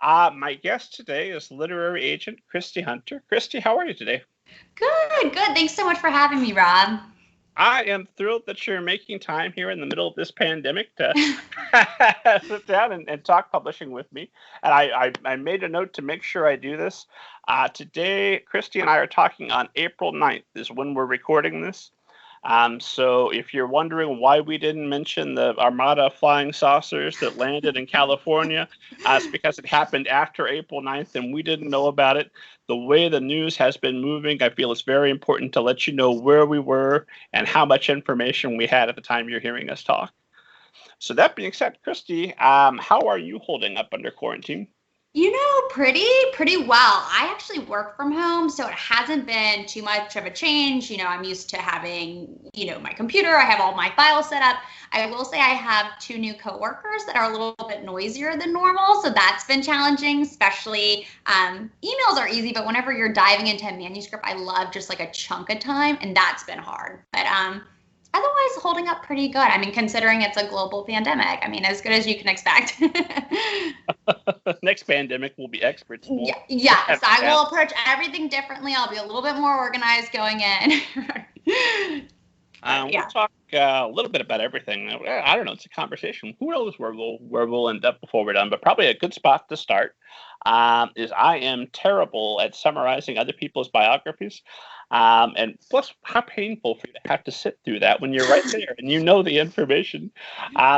My guest today is literary agent Kristy Hunter. Kristy, how are you today? Good, good. Thanks so much for having me, Rob. I am thrilled that you're making time here in the middle of this pandemic to sit down and talk publishing with me. And I made a note to make sure I do this. Today, Kristy and I are talking on April 9th is when we're recording this. So if you're wondering why we didn't mention the Armada of flying saucers that landed in California, it's because it happened after April 9th and we didn't know about it. The way the news has been moving, I feel it's very important to let you know where we were and how much information we had at the time you're hearing us talk. So that being said, Kristy, how are you holding up under quarantine? Pretty well. I actually work from home, so it hasn't been too much of a change. I'm used to having, my computer. I have all my files set up. I will say I have two new coworkers that are a little bit noisier than normal, so that's been challenging, especially emails are easy, but whenever you're diving into a manuscript, I love just like a chunk of time, and that's been hard. But otherwise holding up pretty good. I mean, considering it's a global pandemic, as good as you can expect. Next pandemic will be experts. Yes, I will approach everything differently. I'll be a little bit more organized going in. We'll talk a little bit about everything. I don't know. It's a conversation. Who knows where we'll end up before we're done? But probably a good spot to start is I am terrible at summarizing other people's biographies. And plus, how painful for you to have to sit through that when you're right there and you know the information.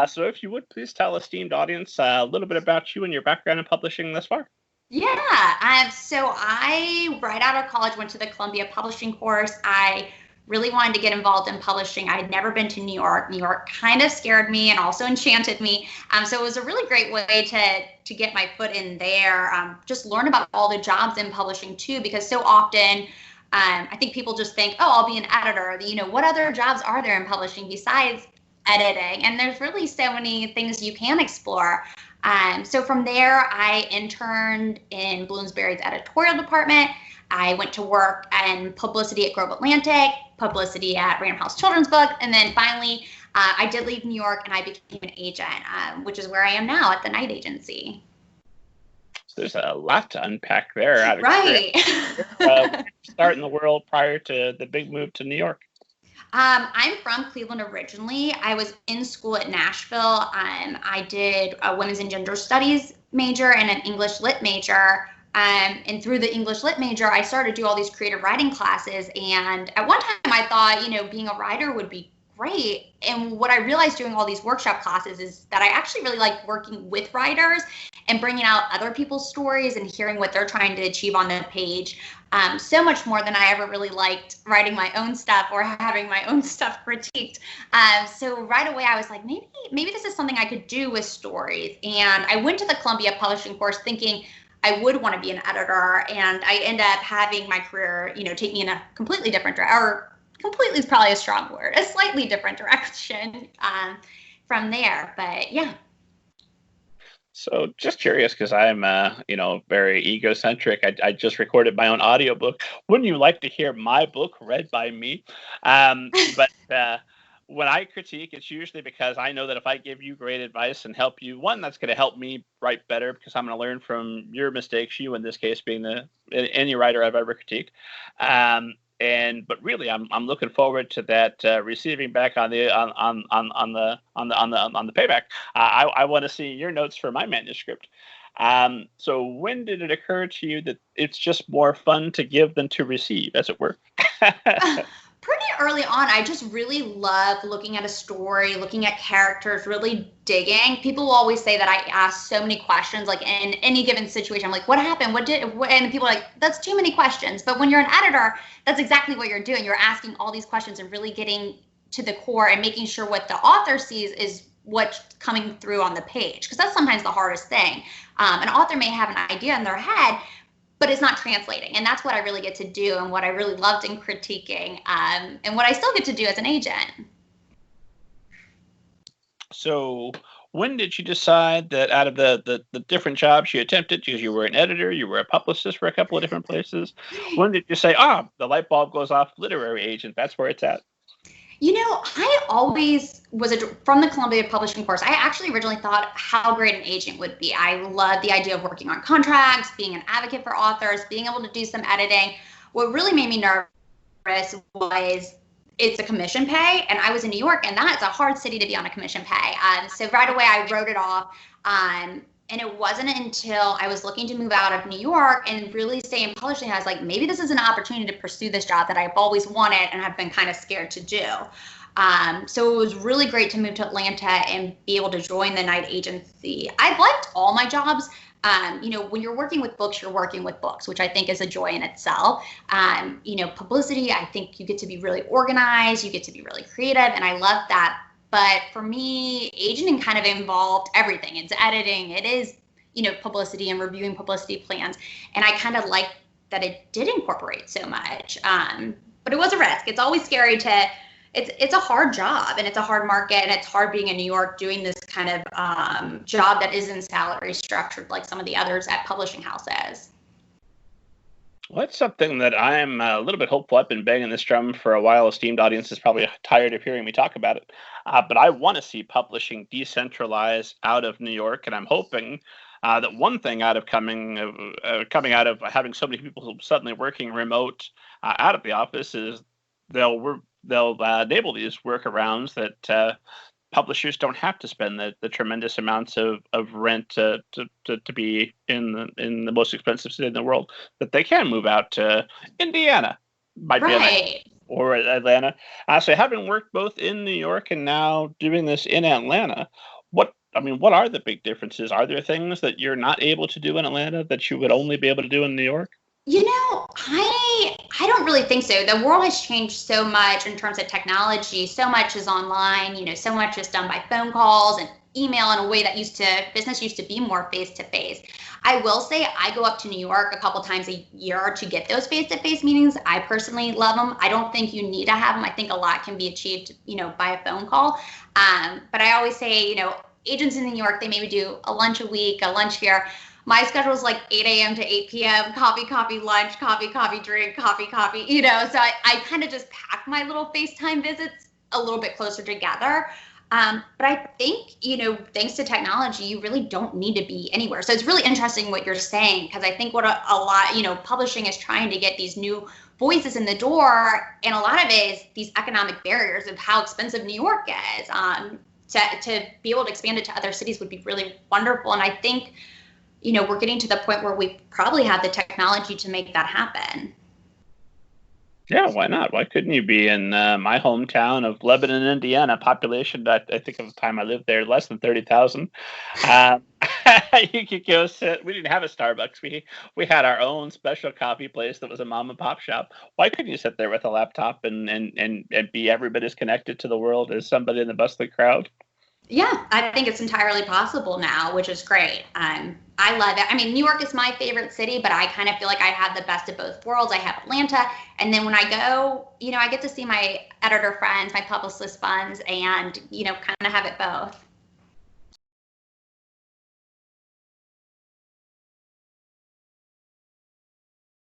So if you would, please tell esteemed audience a little bit about you and your background in publishing thus far. Yeah, so I, right out of college, went to the Columbia Publishing course. I really wanted to get involved in publishing. I had never been to New York. New York kind of scared me and also enchanted me. So it was a really great way to get my foot in there, just learn about all the jobs in publishing too, because so often I think people just think, oh, I'll be an editor. What other jobs are there in publishing besides editing? And there's really so many things you can explore. So from there, I interned in Bloomsbury's editorial department. I went to work in publicity at Grove Atlantic, publicity at Random House Children's Book, and then finally, I did leave New York and I became an agent, which is where I am now at the Knight Agency. There's a lot to unpack there. Right. Start in the world prior to the big move to New York. I'm from Cleveland originally. I was in school at Nashville. I did a women's and gender studies major and an English lit major. And through the English lit major, I started to do all these creative writing classes. And at one time I thought, being a writer would be great. And what I realized doing all these workshop classes is that I actually really like working with writers and bringing out other people's stories and hearing what they're trying to achieve on the page. So much more than I ever really liked writing my own stuff or having my own stuff critiqued. So right away I was like, maybe this is something I could do with stories. And I went to the Columbia Publishing course thinking I would want to be an editor, and I end up having my career, take me in a completely different direction, or completely is probably a strong word, a slightly different direction from there. But yeah. So just curious, because I'm, very egocentric. I just recorded my own audiobook. Wouldn't you like to hear my book read by me? But when I critique, it's usually because I know that if I give you great advice and help you, one, that's going to help me write better because I'm going to learn from your mistakes, you in this case being any writer I've ever critiqued. But really, I'm looking forward to that receiving back on the payback. I want to see your notes for my manuscript. So when did it occur to you that it's just more fun to give than to receive, as it were? Pretty early on, I just really love looking at a story, looking at characters, really digging. People will always say that I ask so many questions, like in any given situation. I'm like, what happened? And people are like, that's too many questions. But when you're an editor, that's exactly what you're doing. You're asking all these questions and really getting to the core and making sure what the author sees is what's coming through on the page. Because that's sometimes the hardest thing. An author may have an idea in their head, but it's not translating. And that's what I really get to do and what I really loved in critiquing and what I still get to do as an agent. So when did you decide that out of the different jobs you attempted, because you were an editor, you were a publicist for a couple of different places, when did you say, the light bulb goes off, literary agent, that's where it's at? I always was from the Columbia Publishing course. I actually originally thought how great an agent would be. I love the idea of working on contracts, being an advocate for authors, being able to do some editing. What really made me nervous was it's a commission pay, and I was in New York, and that's a hard city to be on a commission pay. So right away I wrote it off. And it wasn't until I was looking to move out of New York and really stay in publishing, I was like, maybe this is an opportunity to pursue this job that I've always wanted and have been kind of scared to do. So it was really great to move to Atlanta and be able to join the Knight agency. I've liked all my jobs. When you're working with books, you're working with books, which I think is a joy in itself. Publicity, I think you get to be really organized, you get to be really creative, and I love that. But for me, agenting kind of involved everything. It's editing, it is, publicity and reviewing publicity plans. And I kind of like that it did incorporate so much. But it was a risk. It's always scary it's a hard job, and it's a hard market, and it's hard being in New York doing this kind of job that isn't salary structured like some of the others at publishing houses. Well, that's something that I'm a little bit hopeful. I've been banging this drum for a while. Esteemed audience is probably tired of hearing me talk about it. But I want to see publishing decentralize out of New York. And I'm hoping that one thing out of coming out of having so many people suddenly working remote out of the office is they'll enable these workarounds that publishers don't have to spend the tremendous amounts of rent to be in the most expensive city in the world, that they can move out to Indiana, or Atlanta. So having worked both in New York and now doing this in Atlanta, what are the big differences? Are there things that you're not able to do in Atlanta that you would only be able to do in New York? I don't really think so. The world has changed so much in terms of technology. So much is online, so much is done by phone calls and email in a way that business used to be more face-to-face. I will say I go up to New York a couple times a year to get those face-to-face meetings. I personally love them. I don't think you need to have them. I think a lot can be achieved, by a phone call. But I always say, agents in New York, they maybe do a lunch a week, a lunch here. My schedule is like 8 a.m. to 8 p.m., coffee, lunch, coffee, drink, coffee, so I kind of just pack my little FaceTime visits a little bit closer together. But I think, thanks to technology, you really don't need to be anywhere. So it's really interesting what you're saying, because I think what a lot, publishing is trying to get these new voices in the door. And a lot of it is these economic barriers of how expensive New York is. To be able to expand it to other cities would be really wonderful. And I think, we're getting to the point where we probably have the technology to make that happen. Yeah, why not? Why couldn't you be in my hometown of Lebanon, Indiana? Population, I think of the time I lived there, less than 30,000. You could go sit. We didn't have a Starbucks. We had our own special coffee place that was a mom and pop shop. Why couldn't you sit there with a laptop and be every bit as connected to the world as somebody in the bustling crowd? Yeah, I think it's entirely possible now, which is great. I love it. New York is my favorite city, but I kind of feel like I have the best of both worlds. I have Atlanta, and then when I go, I get to see my editor friends, my publicist friends, and, kind of have it both.